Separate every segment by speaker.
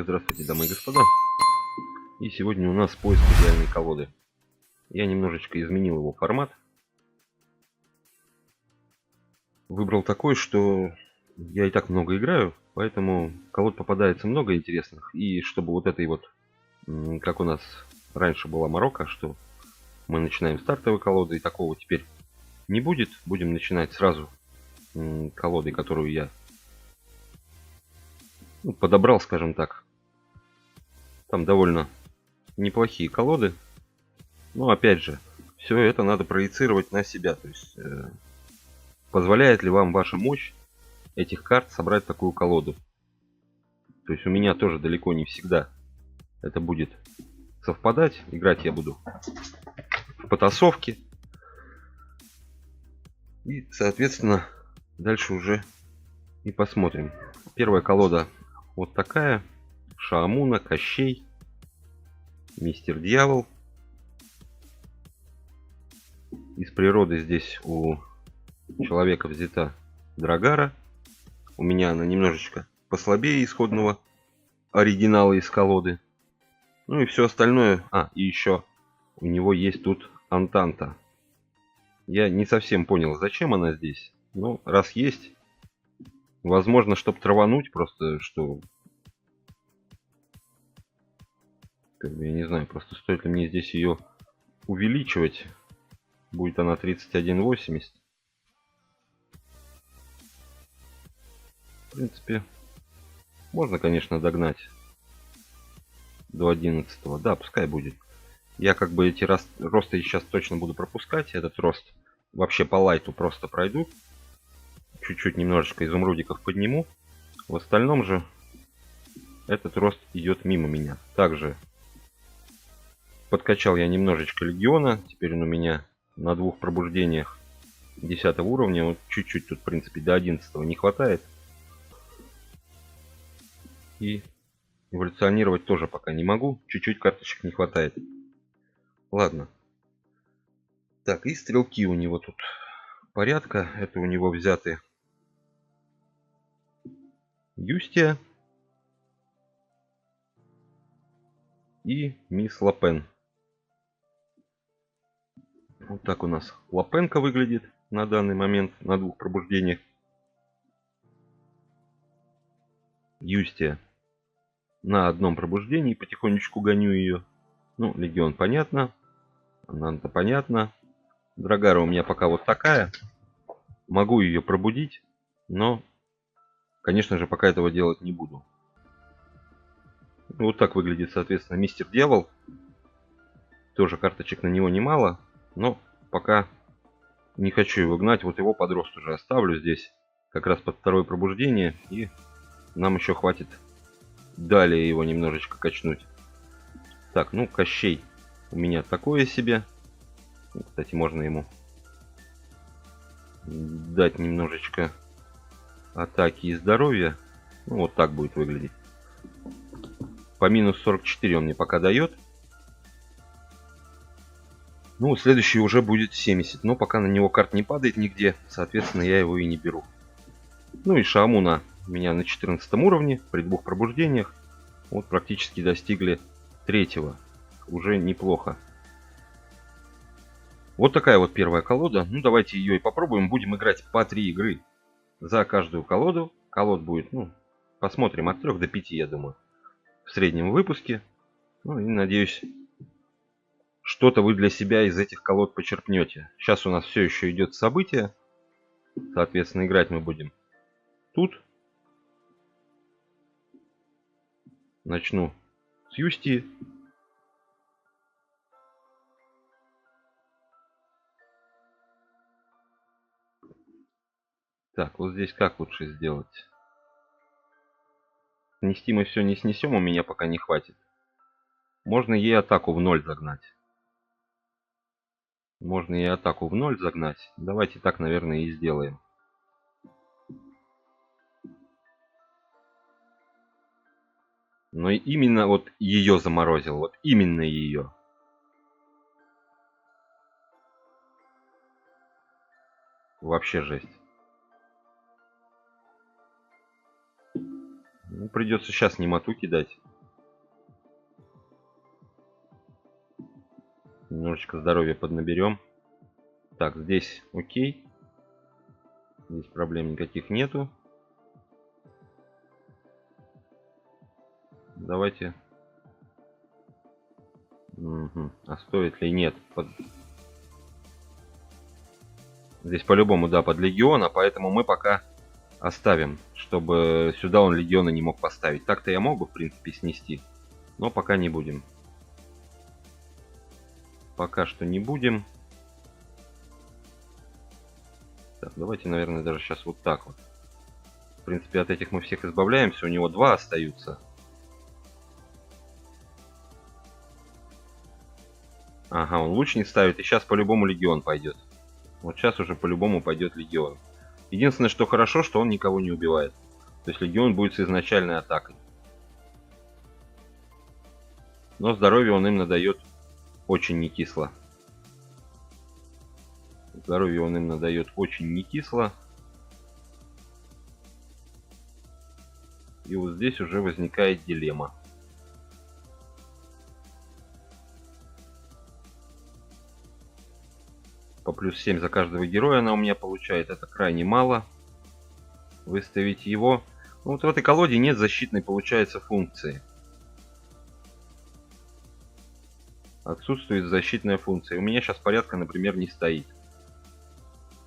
Speaker 1: Здравствуйте, дамы и господа. И сегодня у нас поиск идеальной колоды. Я немножечко изменил его формат. Выбрал такой, что я и так много играю, поэтому колод попадается много интересных. И чтобы вот этой вот, как у нас раньше была Марокко, что мы начинаем стартовой колоды, и такого теперь не будет. Будем начинать сразу колодой, которую я подобрал, скажем так. Там довольно неплохие колоды. Но опять же, все это надо проецировать на себя. То есть, позволяет ли вам ваша мощь этих карт собрать такую колоду. То есть у меня тоже далеко не всегда это будет совпадать. Играть я буду в потасовке. И, соответственно, дальше уже и посмотрим. Первая колода вот такая. Шаамуна, Кощей, Мистер Дьявол. Из природы здесь у человека взята Драгара. У меня она немножечко послабее исходного оригинала из колоды. Ну и все остальное. И еще у него есть тут Антанта. Я не совсем понял, зачем она здесь. Но раз есть, возможно, чтобы травануть, просто что... я не знаю, просто стоит ли мне здесь ее увеличивать. Будет она 31,80. В принципе, можно, конечно, догнать до 11. Да, пускай будет. Я как бы эти росты сейчас точно буду пропускать. Этот рост вообще по лайту просто пройду. Чуть-чуть немножечко изумрудиков подниму. В остальном же этот рост идет мимо меня. Также подкачал я немножечко легиона. Теперь он у меня на 2 пробуждениях 10 уровня. Вот чуть-чуть тут, в принципе, до 11 не хватает. И эволюционировать тоже пока не могу. Чуть-чуть карточек не хватает. Ладно. Так, и стрелки у него тут порядка. Это у него взяты Юстия и мисс Лапен. Вот так у нас Лапенко выглядит на данный момент на 2 пробуждениях. Юстия на 1 пробуждении. Потихонечку гоню ее. Ну, легион понятно. Ананта понятно. Драгара у меня пока вот такая. Могу ее пробудить, но, конечно же, пока этого делать не буду. Вот так выглядит, соответственно, Мистер Дьявол. Тоже карточек на него немало, но пока не хочу его гнать. Вот его под рост уже оставлю здесь, как раз под 2 пробуждение. И нам еще хватит далее его немножечко качнуть. Так, ну, Кощей у меня такое себе. Кстати, можно ему дать немножечко атаки и здоровья. Ну, вот так будет выглядеть. По минус 44 он мне пока дает. Ну, следующий уже будет 70. Но пока на него карт не падает нигде. Соответственно, я его и не беру. Ну и Шаамуна у меня на 14 уровне. При 2 пробуждениях. Вот практически достигли 3-го. Уже неплохо. Вот такая вот первая колода. Ну, давайте ее и попробуем. Будем играть по 3 игры за каждую колоду. Колод будет, ну, посмотрим, от 3 до 5, я думаю, в среднем выпуске. Ну, и надеюсь, что-то вы для себя из этих колод почерпнете. Сейчас у нас все еще идет событие. Соответственно, играть мы будем тут. Начну с Юстии. Так, вот здесь как лучше сделать? Снести мы все не снесем, у меня пока не хватит. Можно ей атаку в 0 загнать. Можно ей атаку в 0 загнать. Давайте так, наверное, и сделаем. Но именно вот ее заморозил. Вот именно ее. Вообще жесть. Ну, придется сейчас немоту кидать. Немножечко здоровья поднаберем. Так, здесь окей. Здесь проблем никаких нету. Давайте. Угу. А стоит ли? Нет. Здесь по-любому, да, под легиона, поэтому мы пока оставим, чтобы сюда он легиона не мог поставить. Так-то я мог бы, в принципе, снести, но пока не будем. Пока что не будем. Так, давайте, наверное, даже сейчас вот так вот. В принципе, от этих мы всех избавляемся. У него 2 остаются. Ага, он лучник ставит, и сейчас по-любому легион пойдет. Вот сейчас уже по-любому пойдет легион. Единственное, что хорошо, что он никого не убивает. То есть легион будет с изначальной атакой. Но здоровье он им надает очень не кисло. Здоровье он им надает очень не кисло. И вот здесь уже возникает дилемма. По плюс 7 за каждого героя она у меня получает. Это крайне мало. Выставить его. Ну, вот в этой колоде нет защитной, получается, функции. Отсутствует защитная функция. У меня сейчас порядка, например, не стоит.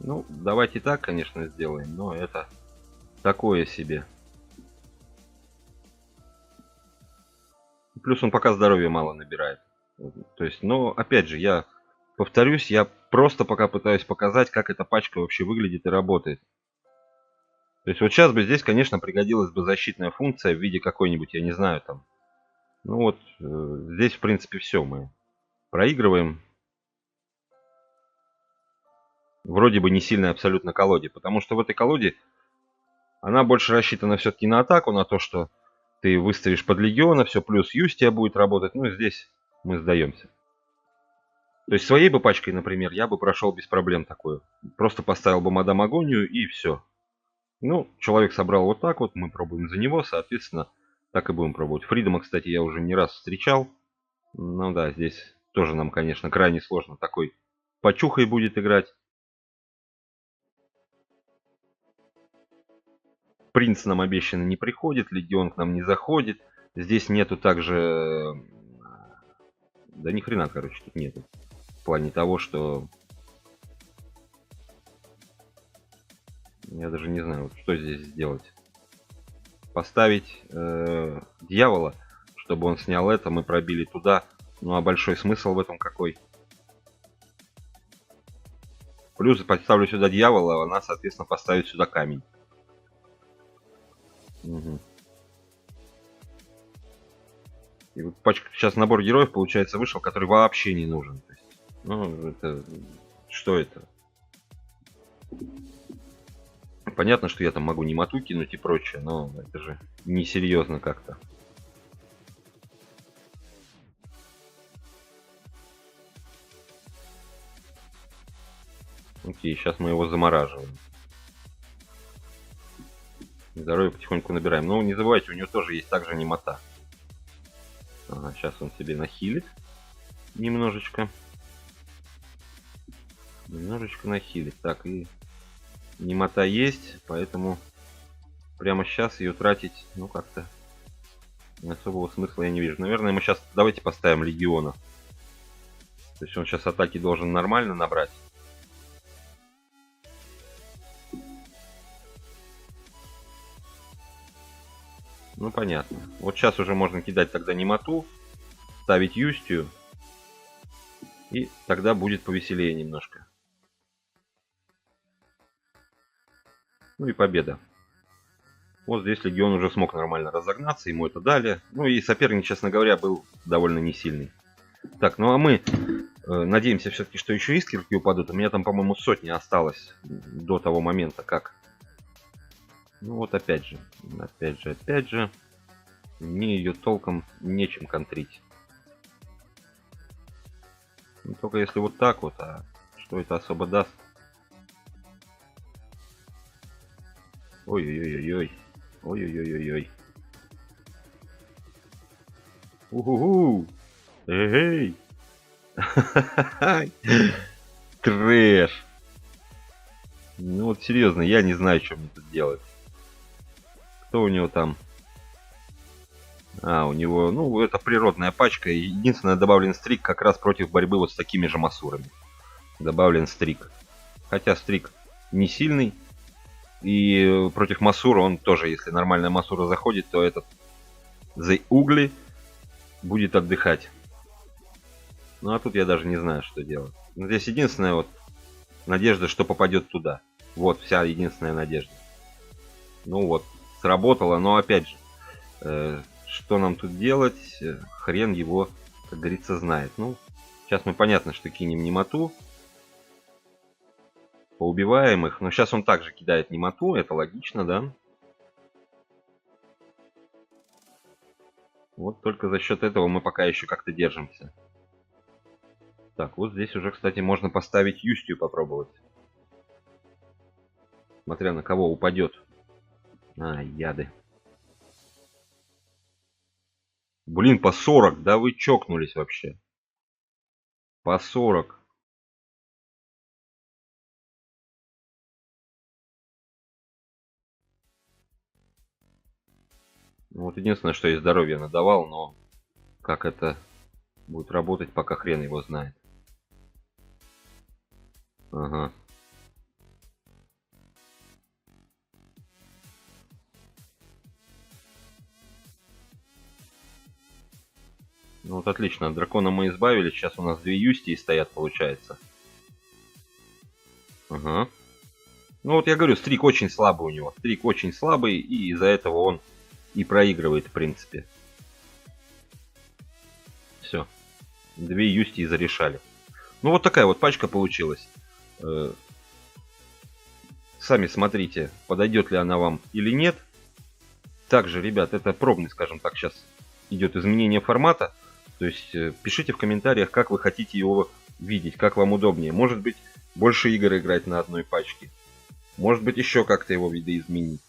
Speaker 1: Ну, давайте так, конечно, сделаем. Но это такое себе. Плюс он пока здоровья мало набирает. То есть, но опять же, я повторюсь, я просто пока пытаюсь показать, как эта пачка вообще выглядит и работает. То есть вот сейчас бы здесь, конечно, пригодилась бы защитная функция в виде какой-нибудь, я не знаю, там. Ну вот, здесь, в принципе, все. Мы проигрываем. Вроде бы не сильной абсолютно колоде. Потому что в этой колоде она больше рассчитана все-таки на атаку, на то, что ты выставишь под легиона, все, плюс Юстия будет работать. Ну, здесь мы сдаемся. То есть своей бы пачкой, например, я бы прошел без проблем такую. Просто поставил бы мадам Агонию и все. Ну, человек собрал вот так вот, мы пробуем за него, соответственно, так и будем пробовать. Фридома, кстати, я уже не раз встречал. Ну да, здесь тоже нам, конечно, крайне сложно. Такой почухой будет играть. Принц нам обещанный не приходит, легион к нам не заходит. Здесь нету также... Да ни хрена, короче, тут нету. В плане того, что... Я даже не знаю, что здесь сделать. Поставить дьявола, чтобы он снял это, мы пробили туда. Ну а большой смысл в этом какой? Плюс поставлю сюда дьявола, она, соответственно, поставит сюда камень. Угу. И вот пачка, сейчас набор героев, получается, вышел, который вообще не нужен. То есть, ну, это... Что это? Понятно, что я там могу немоту кинуть и прочее, но это же несерьезно как-то. Окей, сейчас мы его замораживаем. Здоровье потихоньку набираем. Но не забывайте, у него тоже есть также немота. Ага, сейчас он себе нахилит. Немножечко. Немножечко нахилит. Так, и немота есть, поэтому прямо сейчас ее тратить, ну, как-то особого смысла я не вижу. Наверное, мы сейчас... Давайте поставим легиона. То есть он сейчас атаки должен нормально набрать. Ну, понятно. Вот сейчас уже можно кидать тогда немоту, ставить Юстию, и тогда будет повеселее немножко. Ну и победа. Вот здесь легион уже смог нормально разогнаться, ему это дали. Ну и соперник, честно говоря, был довольно не сильный. Так, ну а мы надеемся все-таки, что еще искорки упадут. У меня там, по-моему, сотни осталось до того момента, как... Ну вот опять же. Мне ее толком нечем контрить. Ну, только если вот так вот, а что это особо даст? Ой-ой-ой-ой-ой. Ой-ой-ой-ой-ой. Уху-ху! Эй-эй! Трэш. Ну вот серьезно, я не знаю, что мне тут делать. Кто у него там? У него, ну, это природная пачка. Единственное, добавлен стрик как раз против борьбы вот с такими же масурами. Добавлен стрик. Хотя стрик не сильный. И против масура он тоже, если нормальная масура заходит, то этот The Угли будет отдыхать. Ну а тут я даже не знаю, что делать. Но здесь единственная вот надежда, что попадет туда. Вот вся единственная надежда. Ну вот, сработало, но опять же, что нам тут делать, хрен его, как говорится, знает. Ну, сейчас мы понятно, что кинем немоту. Поубиваем их. Но сейчас он также кидает немоту, это логично, да? Вот только за счет этого мы пока еще как-то держимся. Так, вот здесь уже, кстати, можно поставить Юстию попробовать. Смотря на кого упадет. Яды. Блин, по 40, да вы чокнулись вообще. По 40. Ну, вот единственное, что я здоровье надавал, но как это будет работать, пока хрен его знает. Ага. Ну вот отлично, от дракона мы избавились. Сейчас у нас 2 Юстии стоят, получается. Ага. Ну вот я говорю, стрик очень слабый у него. Стрик очень слабый, и из-за этого он и проигрывает, в принципе. Все. 2 Юстии зарешали. Ну вот такая вот пачка получилась. Сами смотрите, подойдет ли она вам или нет. Также, ребят, это пробный, скажем так, сейчас идет изменение формата. То есть пишите в комментариях, как вы хотите его видеть, как вам удобнее. Может быть, больше игр играть на одной пачке. Может быть, еще как-то его видоизменить.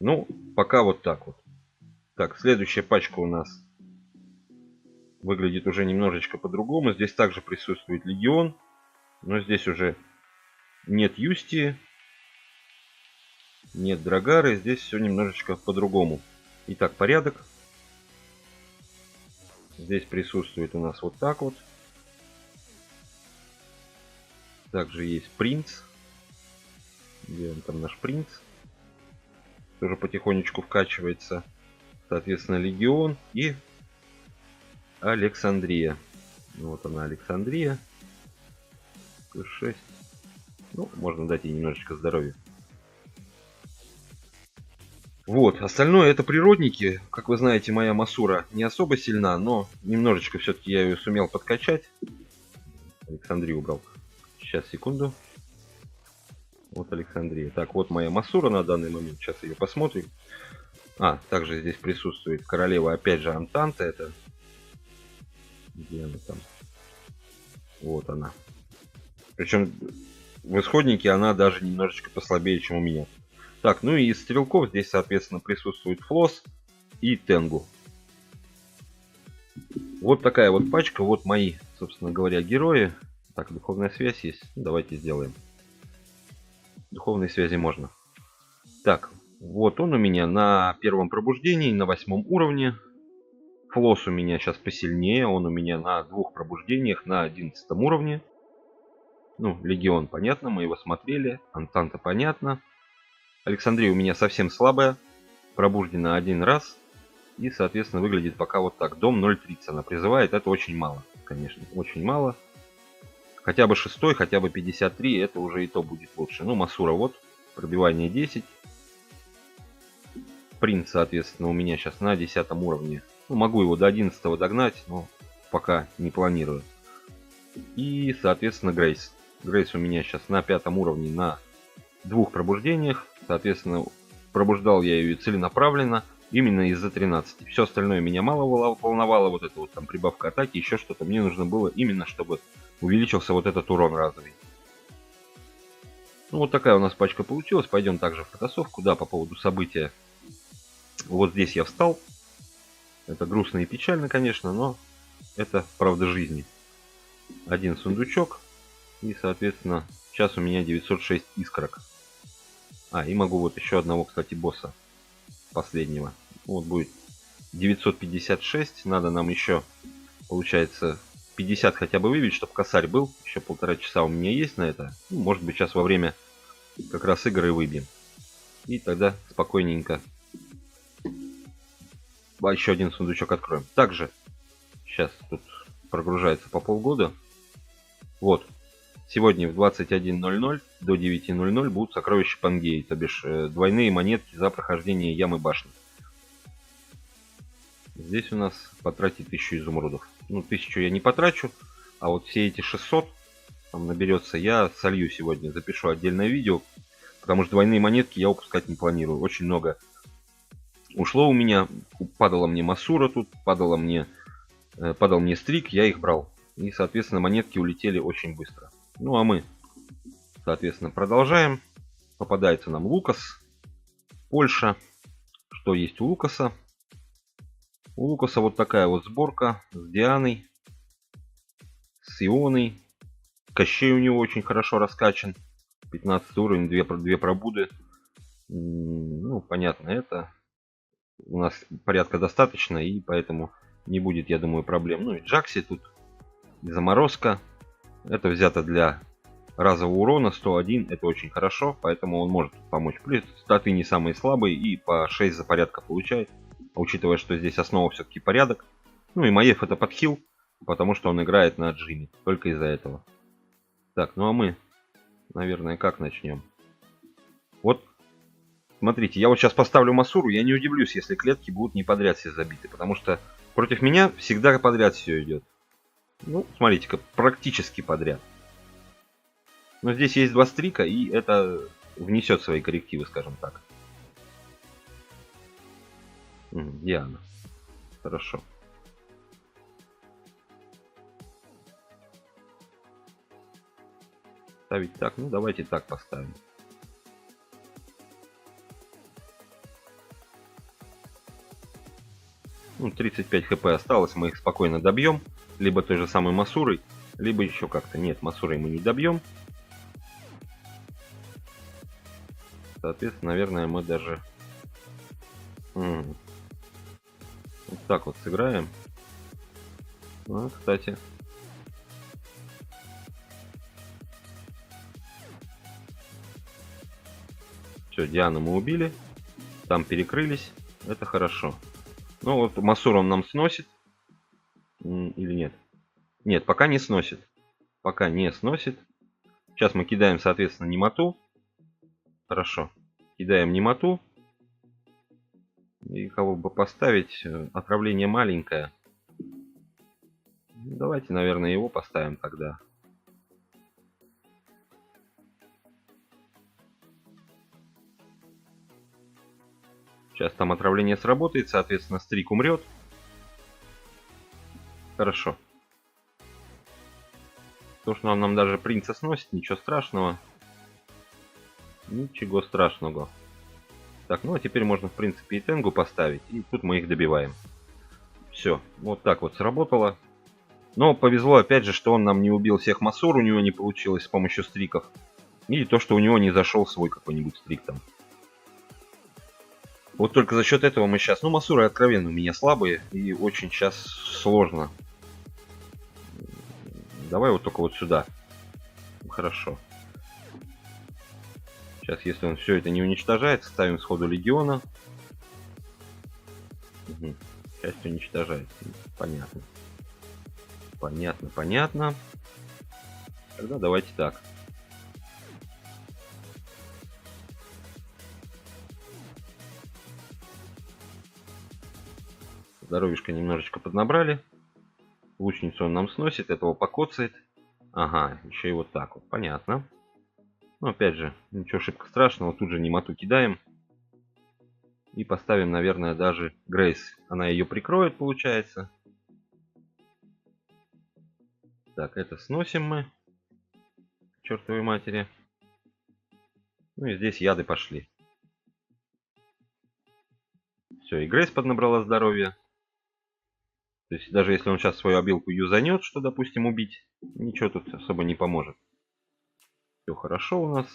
Speaker 1: Ну, пока вот так вот. Так, следующая пачка у нас выглядит уже немножечко по-другому. Здесь также присутствует Легион. Но здесь уже нет Юстии. Нет Драгары. Здесь все немножечко по-другому. Итак, порядок. Здесь присутствует у нас вот так вот. Также есть принц. Где он там, наш принц? Тоже потихонечку вкачивается. Соответственно, Легион и Александрия. Вот она, Александрия. Плюс 6. Ну, можно дать ей немножечко здоровья. Вот, остальное это природники. Как вы знаете, моя Масура не особо сильна, но немножечко все-таки я ее сумел подкачать. Александрию убрал. Сейчас, секунду. Вот Александрия. Так, вот моя Масура на данный момент. Сейчас ее посмотрим. Также здесь присутствует королева, опять же, Антанта. Это... Где она там? Вот она. Причем в исходнике она даже немножечко послабее, чем у меня. Так, ну и из стрелков здесь, соответственно, присутствует Флосс и Тенгу. Вот такая вот пачка. Вот мои, собственно говоря, герои. Так, духовная связь есть. Давайте сделаем. Духовной связи можно. Так, вот он у меня на первом пробуждении, на 8 уровне. Флосс у меня сейчас посильнее. Он у меня на 2 пробуждениях, на 11 уровне. Ну, Легион, понятно, мы его смотрели. Антанта, понятно. Александрия у меня совсем слабая. Пробуждена 1 раз. И, соответственно, выглядит пока вот так. Дом 0.30 она призывает. Это очень мало, конечно. Очень мало. Хотя бы 6, хотя бы 53. Это уже и то будет лучше. Ну, Масура вот. Пробивание 10. Принц, соответственно, у меня сейчас на 10 уровне. Ну, могу его до 11 догнать, но пока не планирую. И, соответственно, Грейс. Грейс у меня сейчас на 5 уровне на 2 пробуждениях. Соответственно, пробуждал я ее целенаправленно именно из-за 13. Все остальное меня мало волновало. Вот это вот там прибавка атаки, еще что-то. Мне нужно было именно, чтобы увеличился вот этот урон разовый. Ну, вот такая у нас пачка получилась. Пойдем также в потасовку. Да, по поводу события. Вот здесь я встал. Это грустно и печально, конечно, но это правда жизни. один сундучок. И, соответственно, сейчас у меня 906 искорок. И могу вот еще одного, кстати, босса последнего. Вот будет 956. Надо нам еще, получается, 50 хотя бы выбить, чтобы косарь был. Еще 1,5 часа у меня есть на это. Ну, может быть, сейчас во время как раз игры выбьем. И тогда спокойненько. Еще один сундучок откроем. Также сейчас тут прогружается по полгода. Вот. Сегодня в 21:00 до 9:00 будут сокровища Пангеи, то бишь двойные монетки за прохождение ямы башни. Здесь у нас потратить 1000 изумрудов. Ну, 1000 я не потрачу, а вот все эти 600 там наберется, я солью сегодня, запишу отдельное видео, потому что двойные монетки я упускать не планирую. Очень много ушло у меня, падала мне Масура тут, падал мне Стрик, я их брал. И, соответственно, монетки улетели очень быстро. Ну, а мы, соответственно, продолжаем. Попадается нам Лукас, Польша. Что есть у Лукаса? У Лукаса вот такая вот сборка с Дианой, с Ионой. Кощей у него очень хорошо раскачан. 15 уровень, 2 пробуды. Ну, понятно, это у нас порядка достаточно, и поэтому не будет, я думаю, проблем. Ну и Джакси тут, и заморозка. Это взято для разового урона 101, это очень хорошо, поэтому он может помочь. Плюс статы не самые слабые и по 6 за порядка получает, учитывая, что здесь основа все-таки порядок. Ну и Маев это подхил, потому что он играет на Джиме, только из-за этого. Так, ну а мы, наверное, как начнем? Вот, смотрите, я вот сейчас поставлю Масуру, я не удивлюсь, если клетки будут не подряд все забиты, потому что против меня всегда подряд все идет. Ну, смотрите-ка, практически подряд. Но здесь есть 2 стрика, и это внесет свои коррективы, скажем так. Диана. Хорошо. Ставить так. Ну, давайте так поставим. Ну, 35 хп осталось, мы их спокойно добьем. Либо той же самой Масурой, либо еще как-то. Нет, Масурой мы не добьем. Соответственно, наверное, мы даже... Вот так вот сыграем. Ну, кстати. Все, Диану мы убили. Там перекрылись. Это хорошо. Ну вот Масур он нам сносит. Или нет? Нет, пока не сносит. Пока не сносит. Сейчас мы кидаем, соответственно, немоту. Хорошо. Кидаем немоту. И кого бы поставить? Отравление маленькое. Давайте, наверное, его поставим тогда. Сейчас там отравление сработает, соответственно, Стрик умрет. Хорошо. То, что нам даже принца сносит, ничего страшного. Ничего страшного. Так, ну а теперь можно, в принципе, и Тенгу поставить. И тут мы их добиваем. Все, вот так вот сработало. Но повезло, опять же, что он нам не убил всех Масур, у него не получилось с помощью стриков. И то, что у него не зашел свой какой-нибудь стрик там. Вот только за счет этого мы сейчас... Ну, Масуры откровенно у меня слабые, и очень сейчас сложно. Давай вот только вот сюда. Хорошо. Сейчас, если он все это не уничтожает, ставим сходу Легиона. Часть уничтожает. Понятно. Понятно, понятно. Тогда давайте так. Здоровьишко немножечко поднабрали. Лучницу он нам сносит, этого покоцает. Ага, еще и вот так вот. Понятно. Ну, опять же, ничего шибко страшного. Тут же немоту кидаем. И поставим, наверное, даже Грейс. Она ее прикроет, получается. Так, это сносим мы. К чертовой матери. Ну и здесь яды пошли. Все, и Грейс поднабрала здоровье. То есть даже если он сейчас свою обилку юзанет, что, допустим, убить, ничего тут особо не поможет. Все хорошо у нас.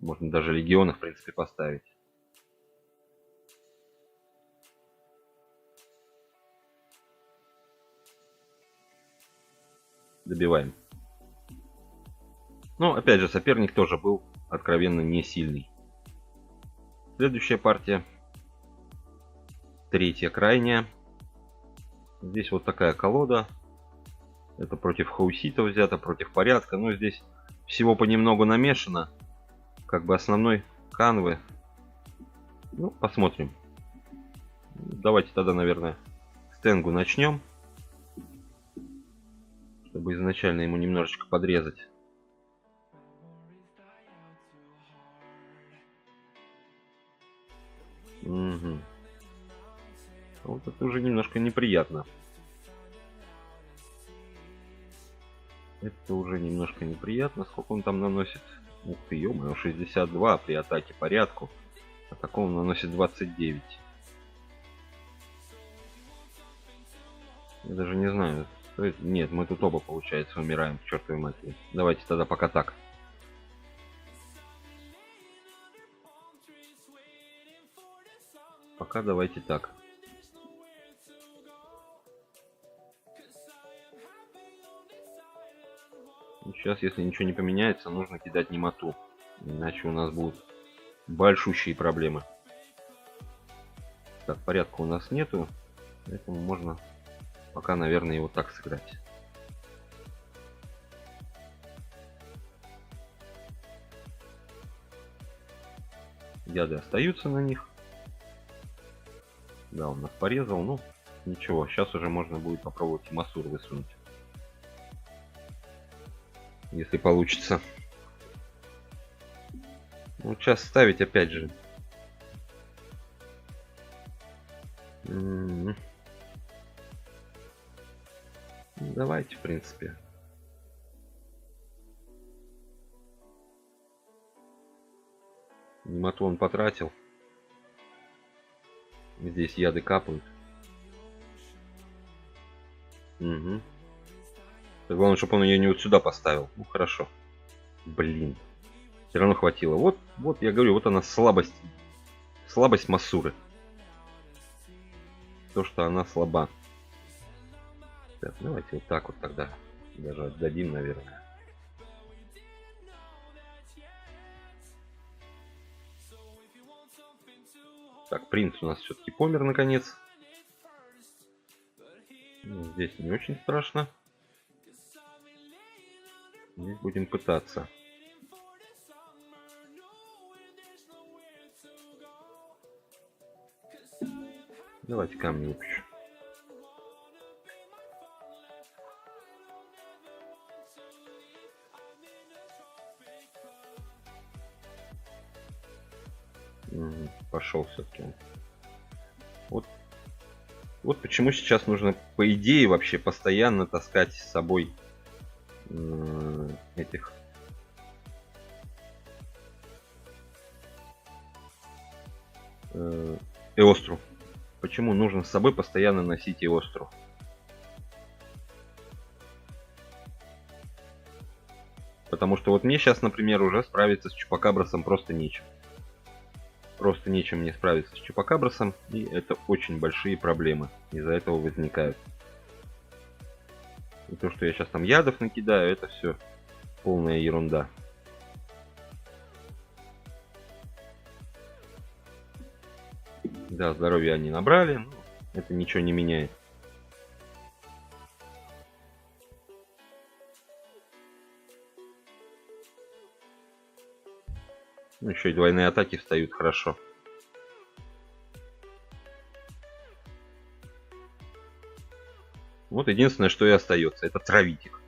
Speaker 1: Можно даже легиона, в принципе, поставить. Добиваем. Но, опять же, соперник тоже был откровенно не сильный. Следующая партия. Третья, крайняя. Здесь вот такая колода. Это против хауситов взято, против порядка. Но здесь всего понемногу намешано. Как бы основной канвы. Ну, посмотрим. Давайте тогда, наверное, с Тенгу начнем. Чтобы изначально ему немножечко подрезать. Угу. Вот это уже немножко неприятно. Это уже немножко неприятно. Сколько он там наносит? Ух ты, ё-моё, 62 при атаке порядку. А такого он наносит 29. Я даже не знаю. Нет, мы тут оба, получается, умираем, к чертовой матери. Давайте тогда пока так. Пока давайте так. Сейчас, если ничего не поменяется, нужно кидать немоту. Иначе у нас будут большущие проблемы. Так, порядка у нас нету. Поэтому можно пока, наверное, его так сыграть. Яды остаются на них. Да, он нас порезал. Ну, ничего. Сейчас уже можно будет попробовать Масур высунуть. Если получится. Ну, сейчас ставить опять же. Давайте, в принципе. Немоту он потратил. Здесь яды капают. Угу. Главное, чтобы он ее не вот сюда поставил. Ну, хорошо. Блин. Все равно хватило. Вот я говорю, вот она слабость. Слабость Масуры. То, что она слаба. Так, давайте вот так вот тогда. Даже отдадим, наверное. Так, принц у нас все-таки помер, наконец. Здесь не очень страшно. Здесь будем пытаться. Давайте камни выпущу. Пошел все-таки. Вот почему сейчас нужно, по идее, вообще постоянно таскать с собой этих Эостру. Почему нужно с собой постоянно носить Эостру? Потому что вот мне сейчас, например, уже справиться с Чупакабросом просто нечем. Просто нечем мне справиться с Чупакабросом, и это очень большие проблемы из-за этого возникают. И то, что я сейчас там ядов накидаю, это все полная ерунда. Да, здоровья они набрали, но это ничего не меняет. Ну, еще и двойные атаки встают хорошо. Вот единственное, что и остается, это травитик.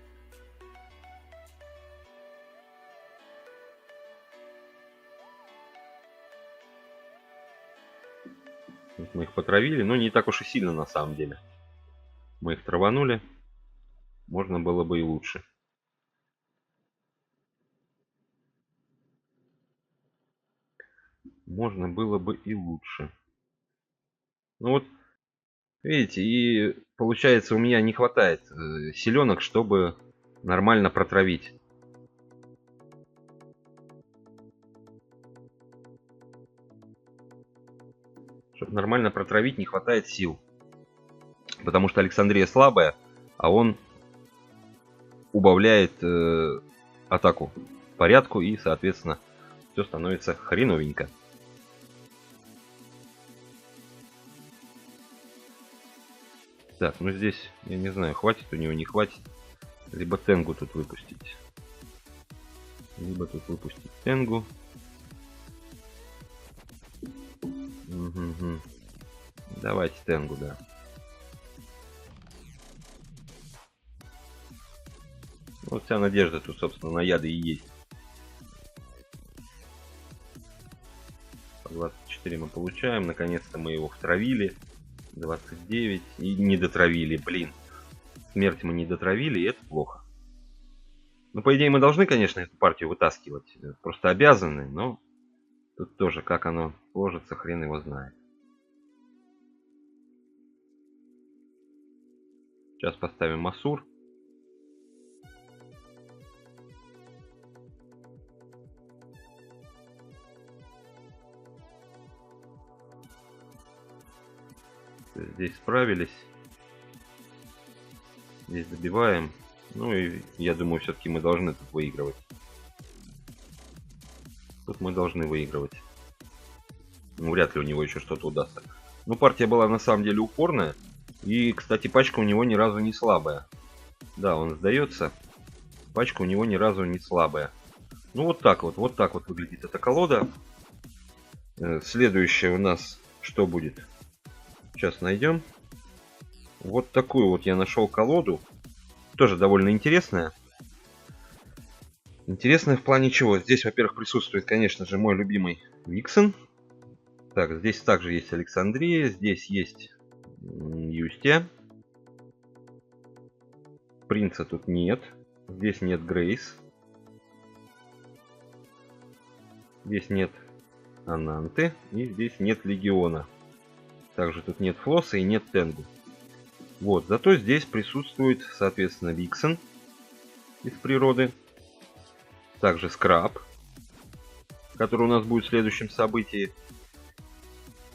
Speaker 1: Вот мы их потравили, но не так уж и сильно на самом деле. Мы их траванули. Можно было бы и лучше. Можно было бы и лучше. Ну вот, Видите, и получается у меня не хватает силенок, чтобы нормально протравить. Чтобы нормально протравить, не хватает сил. Потому что Александрия слабая, а он убавляет атаку порядку, и, соответственно, все становится хреновенько. Так, ну здесь, я не знаю, хватит у него, не хватит. Либо Тенгу тут выпустить. Либо тут выпустить Тенгу. Угу. Давайте Тенгу, да. Вот вся надежда тут, собственно, на яды и есть. По 24 мы получаем. Наконец-то мы его втравили. 29. И не дотравили, блин. Смерть мы не дотравили, и это плохо. Ну, по идее, мы должны, конечно, эту партию вытаскивать. Просто обязаны, но тут тоже, как оно сложится, хрен его знает. Сейчас поставим Масур. Здесь справились. Здесь добиваем. Ну и я думаю, все-таки мы должны тут выигрывать. Тут мы должны выигрывать. Ну, вряд ли у него еще что-то удастся. Ну, партия была на самом деле упорная. И, кстати, пачка у него ни разу не слабая. Да, он сдается. Пачка у него ни разу не слабая. Ну, вот так вот выглядит эта колода. Следующее у нас что будет? Сейчас найдем. Вот такую вот я нашел колоду. Тоже довольно интересная. Интересная в плане чего? Здесь, во-первых, присутствует, конечно же, мой любимый Виксен. Так, здесь также есть Александрия. Здесь есть Юстия. Принца тут нет. Здесь нет Грейс. Здесь нет Ананты. И здесь нет Легиона. Также тут нет Флосса и нет Тенгу. Вот, зато здесь присутствует, соответственно, Виксен из природы. Также Скраб, который у нас будет в следующем событии.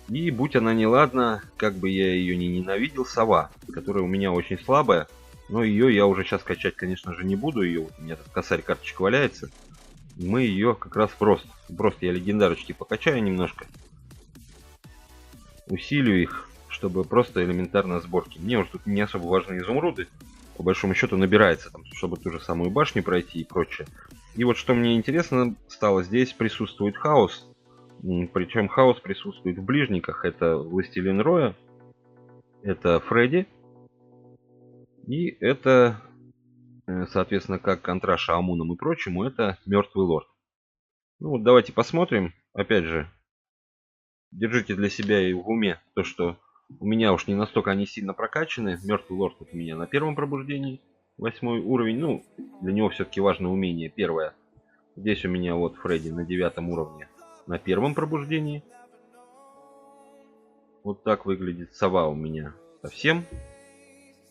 Speaker 1: И, будь она неладна, как бы я ее не ненавидел, Сова, которая у меня очень слабая. Но ее я уже сейчас качать, конечно же, не буду. Ее, у меня тут косарь карточек валяется. Мы ее как раз просто я легендарочки покачаю немножко. Усилю их, чтобы просто элементарно сборки. Мне уже тут не особо важны изумруды. По большому счету набирается, там, чтобы ту же самую башню пройти и прочее. И вот что мне интересно стало, здесь присутствует хаос. Причем хаос присутствует в ближниках. Это Властелин Роя, это Фредди. И это, соответственно, как контраша Амуном и прочему, это Мертвый Лорд. Ну вот давайте посмотрим. Опять же, держите для себя и в уме то, что у меня уж не настолько они сильно прокачаны. Мертвый Лорд у меня на первом пробуждении. 8 уровень. Ну, для него все-таки важно умение. Первое. Здесь у меня вот Фредди на 9 уровне. На первом пробуждении. Вот так выглядит Сова у меня совсем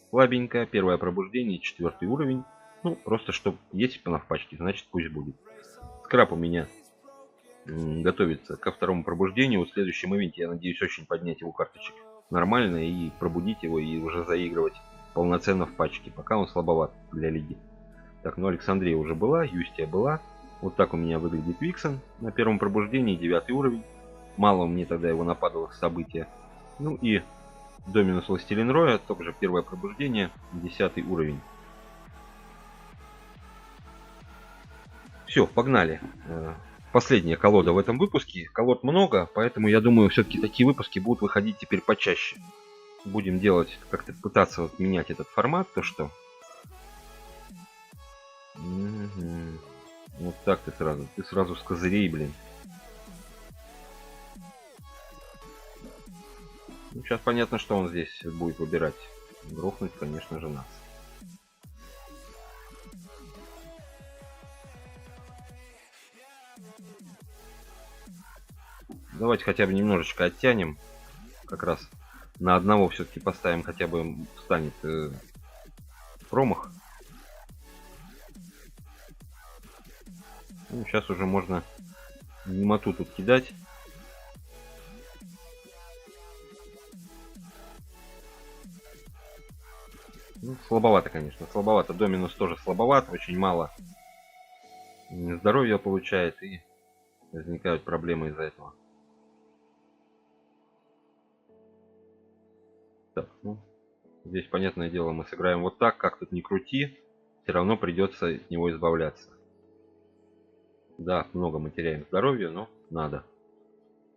Speaker 1: слабенькая. Первое пробуждение, 4 уровень. Ну, просто чтобы есть она в пачке, значит пусть будет. Скраб у меня готовится ко второму пробуждению. В следующем ивенте я надеюсь очень поднять его карточек нормально и пробудить его и уже заигрывать полноценно в пачке. Пока он слабоват для лиги. Так, ну Александрия уже была, Юстия была. Вот так у меня выглядит Виксен на первом пробуждении, 9 уровень. Мало мне тогда его нападало события. Ну и Доминус Властелин Роя, также первое пробуждение, 10 уровень. Все, погнали. Последняя колода в этом выпуске. Колод много, поэтому я думаю, все-таки такие выпуски будут выходить теперь почаще. Будем делать, как-то пытаться вот менять этот формат, то что... Вот так ты сразу с козырей, блин. Ну, сейчас понятно, что он здесь будет выбирать. Грохнуть, конечно же, нас. Давайте хотя бы немножечко оттянем. Как раз На одного все-таки поставим, хотя бы встанет промах. Ну, сейчас уже можно немоту тут кидать. Ну, слабовато, конечно. Слабовато. Доминус тоже слабоват. Очень мало здоровья получает. И возникают проблемы из-за этого. Так, ну, здесь, понятное дело, мы сыграем вот так. Как тут ни крути, все равно придется от него избавляться. Да, много мы теряем здоровья, но надо.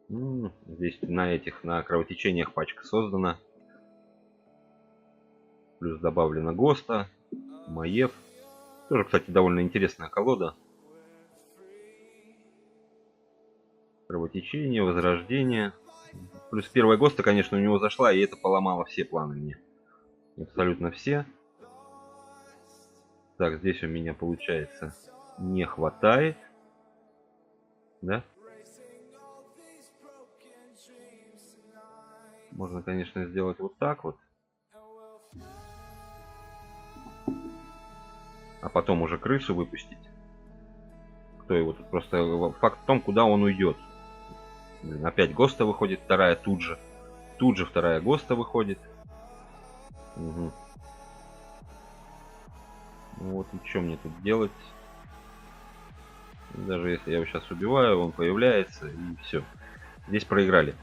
Speaker 1: Здесь на кровотечениях пачка создана. Плюс добавлено ГОСТа, Маев. Тоже, кстати, довольно интересная колода. Кровотечение, возрождение. Плюс первая ГОСТа, конечно, у него зашла, и это поломало все планы мне. Абсолютно все. Так, здесь у меня, получается, не хватает. Да? Можно, конечно, сделать вот так вот. А потом уже крысу выпустить. Кто его тут просто... Факт в том, куда он уйдет. Блин, опять ГОСТа выходит, вторая тут же. Тут же вторая ГОСТа выходит. Угу. Ну вот и что мне тут делать? Даже если я его сейчас убиваю, он появляется, и все. Здесь проиграли.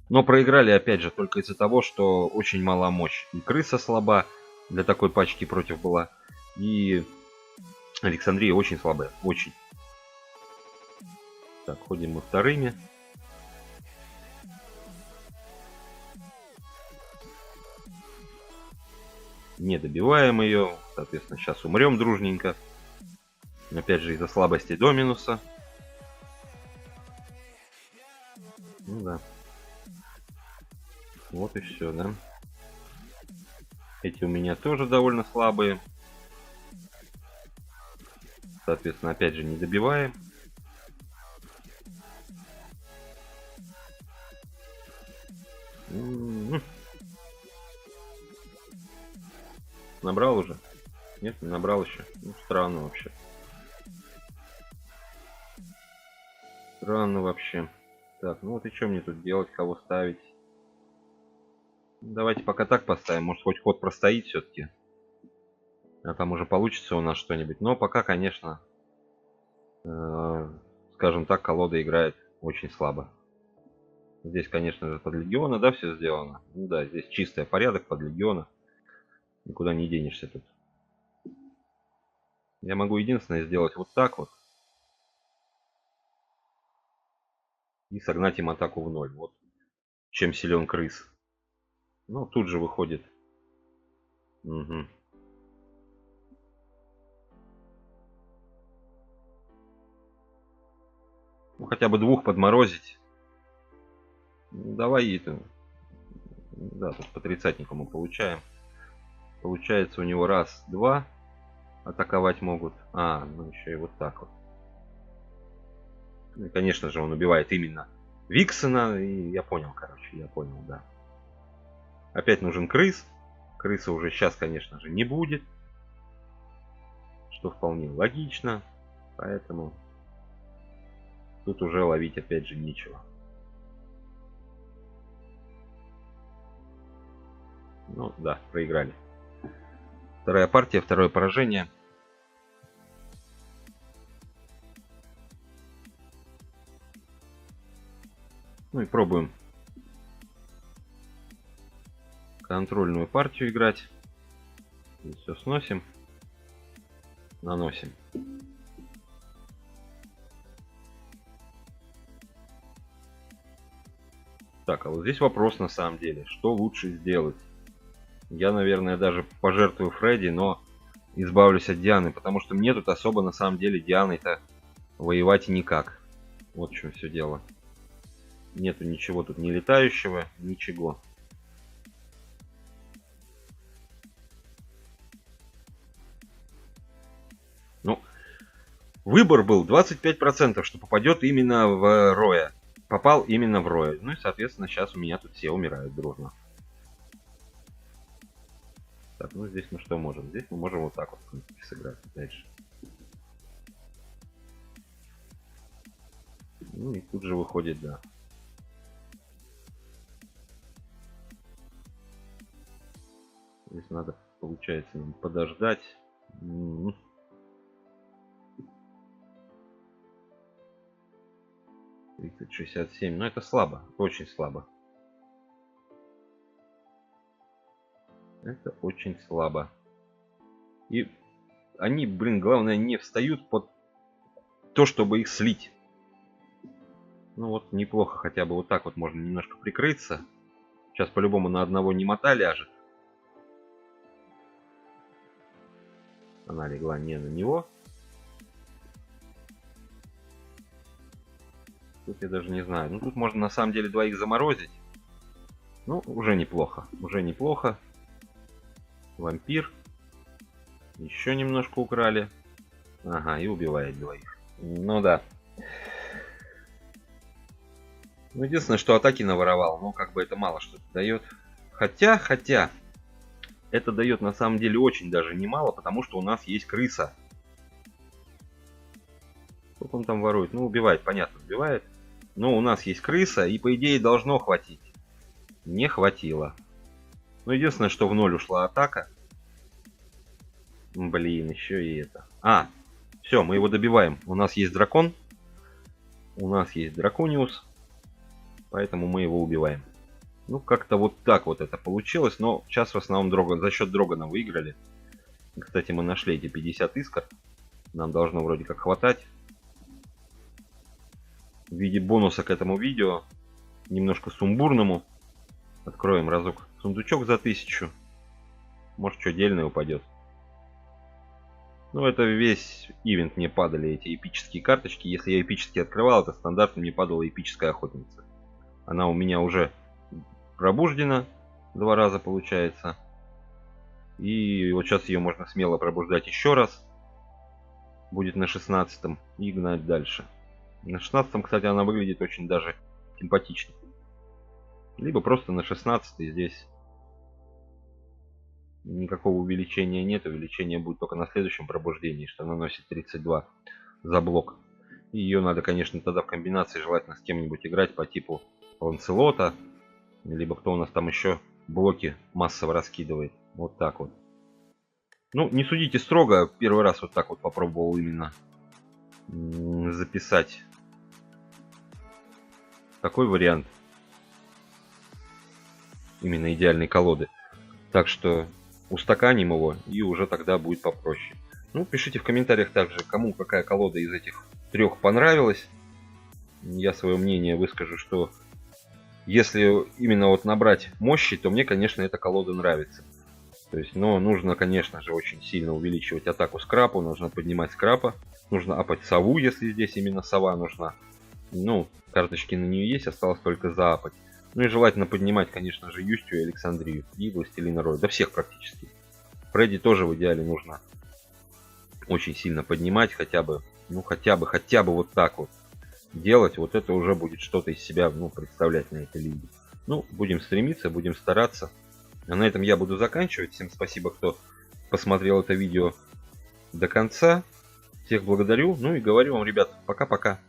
Speaker 1: Но проиграли, опять же, только из-за того, что очень мала мощь. И крыса слаба для такой пачки против была. И Александрия очень слабая. Очень. Так, ходим мы вторыми. Не добиваем ее. Соответственно, сейчас умрем дружненько. Опять же, из-за слабости Доминуса. Ну да. Вот и все, да. Эти у меня тоже довольно слабые. Соответственно, опять же, не добиваем. Набрал уже? Нет, не набрал еще. Ну, странно вообще. Странно вообще. Так, ну вот и что мне тут делать, кого ставить? Давайте пока так поставим. Может, хоть ход простоит все-таки. А там уже получится у нас что-нибудь. Но пока, конечно, скажем так, колода играет очень слабо. Здесь, конечно же, под легиона, да, все сделано. Ну да, здесь чистый порядок под легиона. Никуда не денешься тут. Я могу единственное сделать вот так вот. И согнать им атаку в ноль. Вот чем силен крыс. Ну, тут же выходит. Угу. Ну, хотя бы двух подморозить. Давай это. Да, тут по тридцатнику мы получаем. Получается у него раз, два. Атаковать могут. А, ну еще и вот так вот. Ну, и, конечно же, он убивает именно Виксона. И я понял, короче, я понял, да. Опять нужен крыс. Крыса уже сейчас, конечно же, не будет. Что вполне логично. Поэтому тут уже ловить опять же нечего. Ну да, проиграли. Вторая партия, второе поражение. Ну и пробуем контрольную партию играть. Все сносим. Наносим. Так, а вот здесь вопрос на самом деле. Что лучше сделать? Я, наверное, даже пожертвую Фредди, но избавлюсь от Дианы. Потому что мне тут особо на самом деле Дианой-то воевать никак. Вот в чем все дело. Нету ничего тут не летающего, ничего. Ну, выбор был 25%, что попадет именно в Роя. Попал именно в Роя. Ну и, соответственно, сейчас у меня тут все умирают дружно. Так, ну здесь мы что можем? Здесь мы можем вот так вот, в принципе, сыграть дальше. Ну и тут же выходит, да. Здесь надо, получается, нам подождать. 30-67. Но это слабо. Очень слабо. Это очень слабо. И они, блин, главное, не встают под то, чтобы их слить. Ну вот, неплохо хотя бы вот так вот можно немножко прикрыться. Сейчас по-любому на одного немота ляжет. Она легла не на него. Тут я даже не знаю. Ну тут можно на самом деле двоих заморозить. Ну, уже неплохо. Уже неплохо. Вампир. Еще немножко украли. Ага, и убивает двоих. Ну да. Ну, единственное, что атаки наворовал. Но как бы это мало что-то дает. Хотя. Это дает на самом деле очень даже немало, потому что у нас есть крыса. Сколько он там ворует? Ну, убивает, понятно, убивает. Но у нас есть крыса, и по идее должно хватить. Не хватило. Ну, единственное, что в ноль ушла атака. Блин, еще и это. Все, мы его добиваем. У нас есть дракон. У нас есть дракониус. Поэтому мы его убиваем. Ну, как-то вот так вот это получилось. Но сейчас в основном за счет Дрогана выиграли. Кстати, мы нашли эти 50 искр. Нам должно вроде как хватать. В виде бонуса к этому видео. Немножко сумбурному. Откроем разок сундучок за 1000. Может, что дельное упадет. Ну, это весь ивент мне падали эти эпические карточки. Если я эпически открывал, это стандартно мне падала эпическая охотница. Она у меня уже пробуждена 2 раза, получается. И вот сейчас ее можно смело пробуждать еще раз. Будет на 16-м и гнать дальше. На 16-м, кстати, она выглядит очень даже симпатично. Либо просто на 16-й здесь никакого увеличения нет. Увеличение будет только на следующем пробуждении, что наносит 32 за блок. И ее надо, конечно, тогда в комбинации желательно с кем-нибудь играть по типу Ланселота. Либо кто у нас там еще блоки массово раскидывает. Вот так вот. Ну, не судите строго. Первый раз вот так вот попробовал именно записать такой вариант. Именно идеальной колоды. Так что устаканим его, и уже тогда будет попроще. Ну, пишите в комментариях также, кому какая колода из этих 3 понравилась. Я свое мнение выскажу, что если именно вот набрать мощи, то мне, конечно, эта колода нравится. То есть, но нужно, конечно же, очень сильно увеличивать атаку скрапу, нужно поднимать скрапа, нужно апать сову, если здесь именно сова нужна. Ну, карточки на нее есть, осталось только заапать. Ну и желательно поднимать, конечно же, Юстию и Александрию, и Властелина Роя, да всех практически. Фредди тоже в идеале нужно очень сильно поднимать, хотя бы, ну хотя бы вот так вот делать, вот это уже будет что-то из себя, ну, представлять на этой лиге. Ну, будем стремиться, будем стараться. А на этом я буду заканчивать. Всем спасибо, кто посмотрел это видео до конца. Всех благодарю. Ну и говорю вам, ребят, пока-пока.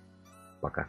Speaker 1: Пока.